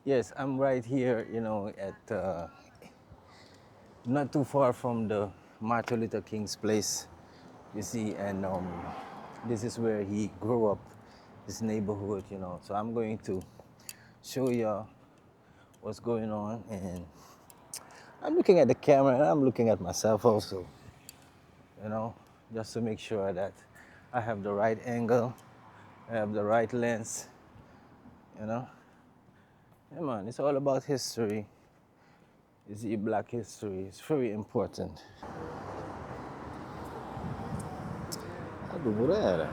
Yes, I'm right here, at not too far from the Martin Luther King's place, you see, and this is where he grew up, this neighborhood. So I'm going to show you what's going on, and I'm looking at the camera and I'm looking at myself also, you know, just to make sure that I have the right angle, I have the right lens, you know. Yeah, man, it's all about history. You see, black history is very important. Aduh, murah.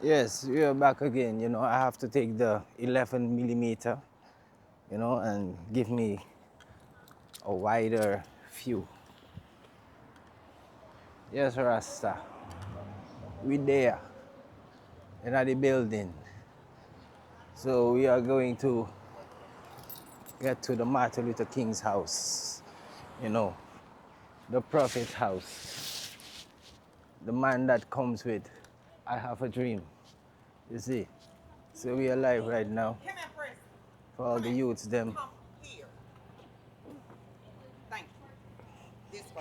Yes, we are back again. I have to take the 11 millimeter, and give me a wider view. Yes, Rasta, we there in the building. So we are going to get to the Martin Luther King's house, you know, the prophet house, the man that comes with, I have a dream, you see. So we are live right now for all the youths, them.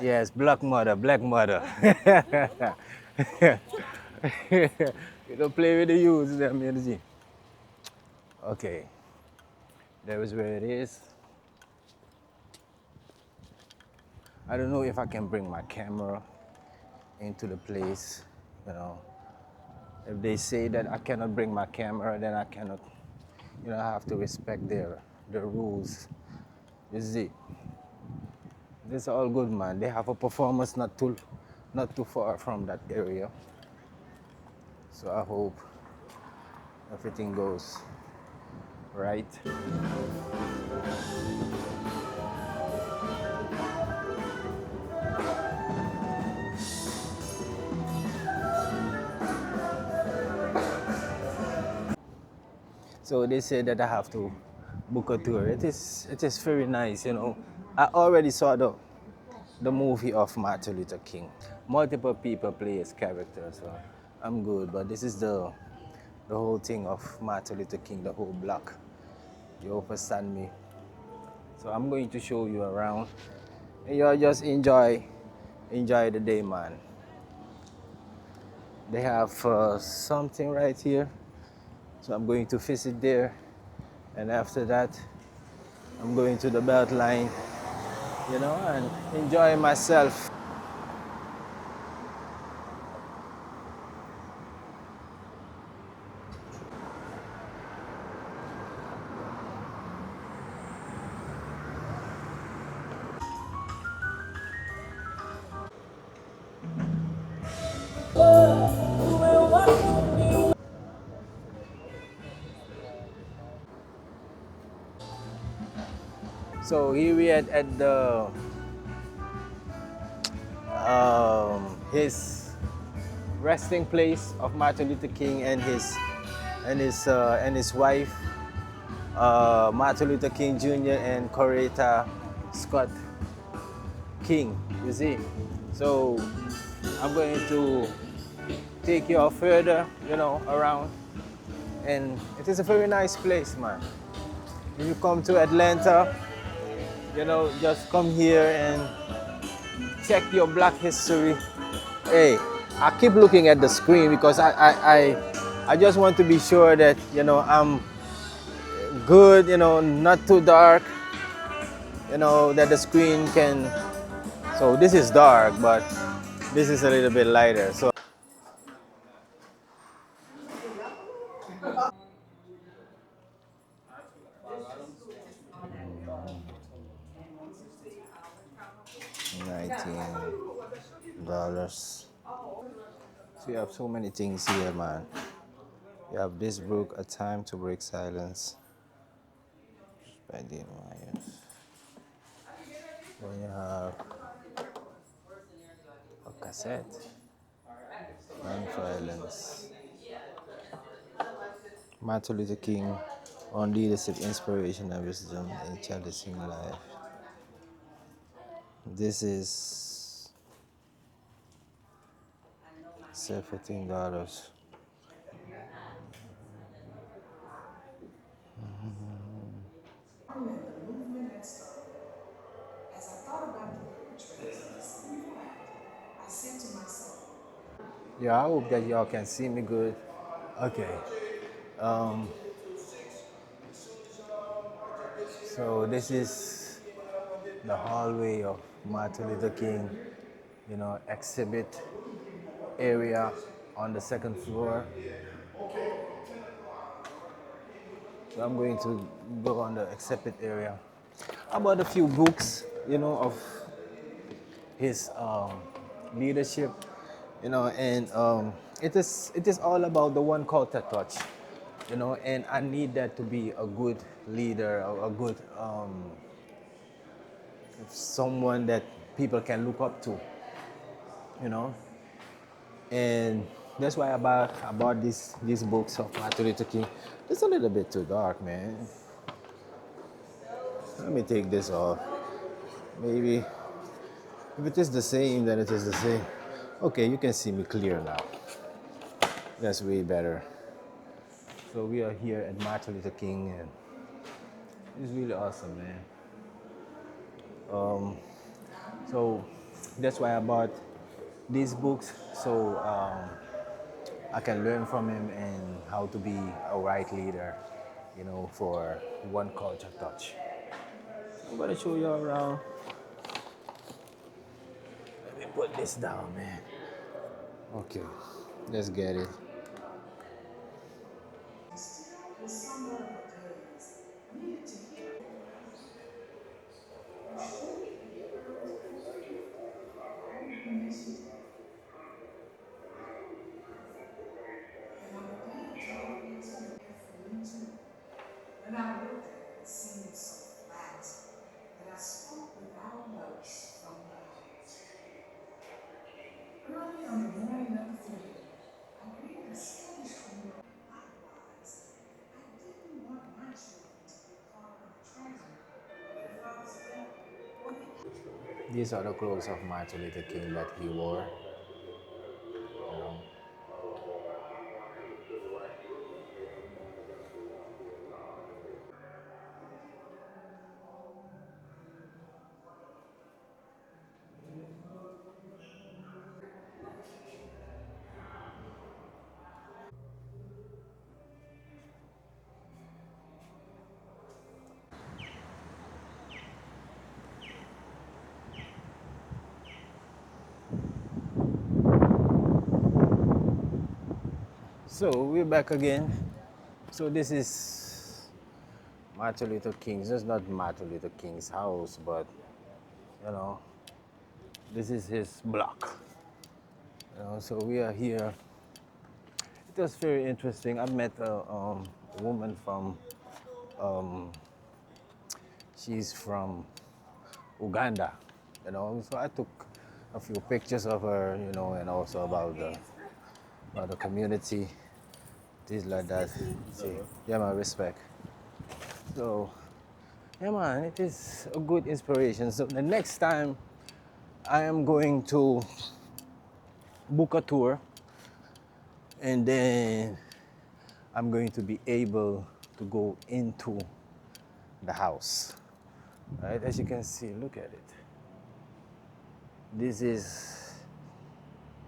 Yes, black mother, black mother. You don't play with the youths, them, you see. Okay, there is where it is. I don't know if I can bring my camera into the place, you know. If they say that I cannot bring my camera, then I cannot, I have to respect their rules. You see, this is all good, man. They have a performance not too far from that area. So I hope everything goes right. So they say that I have to book a tour. It is very nice. I already saw the movie of Martin Luther King. Multiple people play his character, so I'm good. But this is the whole thing of Martin Luther King, the whole block. You understand me? So I'm going to show you around, and you just enjoy the day, man. They have something right here, so I'm going to visit there, and after that, I'm going to the belt line, and enjoy myself. So here we at the his resting place of Martin Luther King and his wife, Martin Luther King Jr. and Coretta Scott King. You see, so I'm going to take you further, around, and it is a very nice place, man. When you come to Atlanta, just come here and check your Black history. Hey, I keep looking at the screen because I just want to be sure that I'm good, not too dark, that the screen can. So this is dark, but this is a little bit lighter. So 19 dollars. So you have so many things here, man. You have this book, A Time to Break Silence by Dean Myers. Then you have a cassette, Non-Violence, Martin Luther King on leadership, inspiration, and wisdom in challenging life. This is $15. Yeah, I hope that y'all can see me good. Okay. Um, so this is the hallway of Martin Luther King, exhibit area on the second floor. So I'm going to go on the exhibit area. I bought a few books, of his leadership, and it is all about the one culture touch, and I need that to be a good leader, a good someone that people can look up to, you know, and that's why I bought these books of Martin Luther King. It's a little bit too dark, man. Let me take this off. Maybe if it is the same, then it is the same. Okay, you can see me clear now. That's way better. So we are here at Martin Luther King, and it's really awesome, man. So that's why I bought these books, so I can learn from him and how to be a right leader, for one culture touch. I'm gonna show you around. Let me put this down, man. Okay, let's get it. These are the clothes of Martin Luther King that he wore. So we're back again. So this is Martin Luther King's. This is not Martin Luther King's house, but you know, this is his block. So we are here. It was very interesting. I met a woman from. She's from Uganda. So I took a few pictures of her. And also about the community, things like that. See, yeah, my respect. So, yeah, man, it is a good inspiration. So the next time I am going to book a tour, and then I'm going to be able to go into the house. Right, as you can see, look at it. This is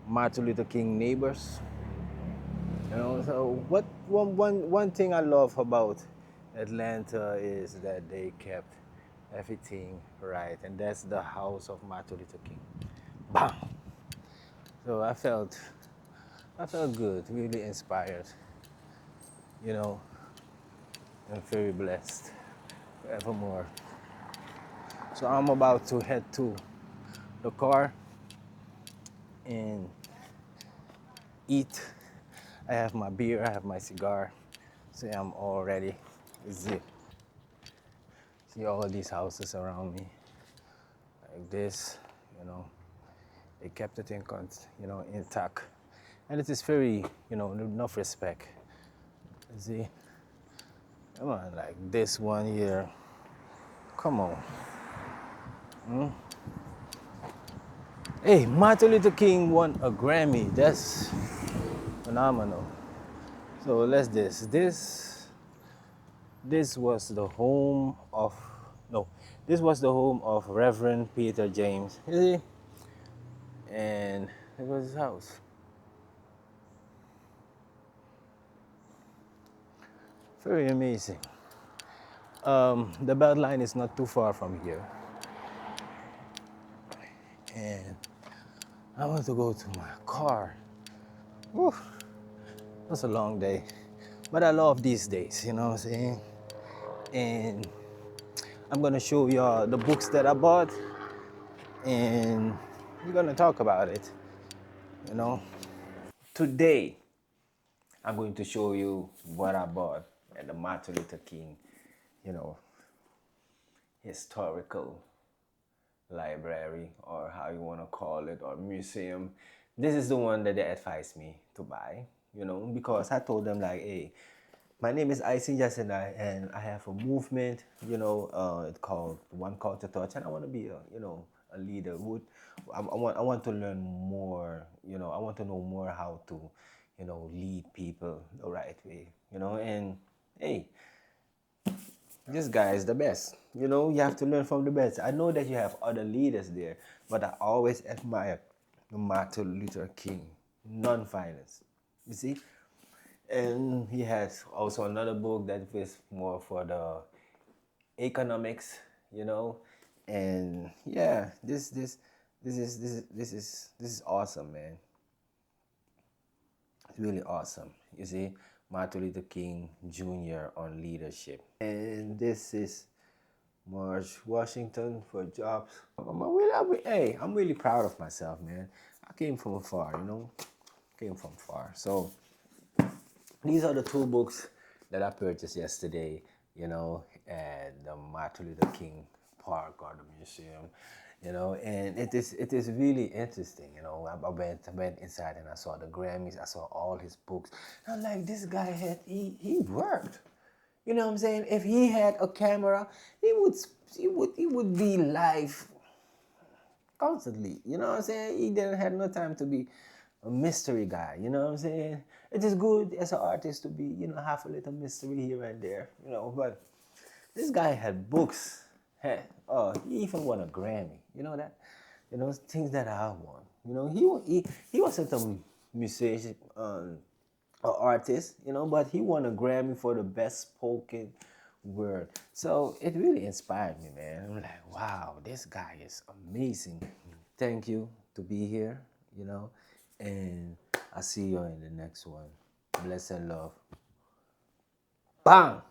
Martin Luther King neighbors. So one thing I love about Atlanta is that they kept everything right, and that's the house of Martin Luther King. Bam! So I felt good, really inspired, and very blessed forevermore. So I'm about to head to the car and eat. I have my beer, I have my cigar, so I'm all ready. See all these houses around me, like this, they kept it intact. And it is very, enough respect. See, come on, like this one here, come on. Hey, Martin Luther King won a Grammy. That's phenomenal. So let's this was the home of no, this was the home of Reverend Peter James. You see, and it was his house. Very amazing. The Beltline is not too far from here, and I want to go to my car. Whew, that's a long day, but I love these days. You know what I'm saying? And I'm gonna show y'all the books that I bought, and we're gonna talk about it. You know, today I'm going to show you what I bought at the Martin Luther King, you know, historical library, or how you want to call it, or museum. This is the one that they advised me to buy, you know, because I told them like, hey, my name is Iseen Jahsenye, and I have a movement, you know, it's called One Call to Touch, and I want to be a, you know, a leader. I want to learn more, you know, I want to know more how to, you know, lead people the right way, you know, and hey, this guy is the best. You know, you have to learn from the best. I know that you have other leaders there, but I always admire Martin Luther King, non-violence. You see? And he has also another book that is more for the economics, you know. And yeah, this is awesome, man. It's really awesome. You see, Martin Luther King Jr. on leadership. And this is March Washington for jobs. Hey, I'm really proud of myself, man. I came from far, you know. Came from far. So these are the two books that I purchased yesterday, you know, at the Martin Luther King Park or the museum, you know, and it is really interesting, you know. I went inside and I saw the Grammys, I saw all his books. I'm like, this guy he worked. You know what I'm saying? If he had a camera, he would be live constantly. You know what I'm saying? He didn't have no time to be a mystery guy. You know what I'm saying? It is good as an artist to be, you know, have a little mystery here and there. You know, but this guy had books. He even won a Grammy. You know that? You know, things that I won. You know, he wasn't a musician, artist, you know, but he won a Grammy for the best spoken word. So it really inspired me, man. I'm like, wow, this guy is amazing. Thank you to be here, you know, and I'll see you in the next one. Bless and love. Bang!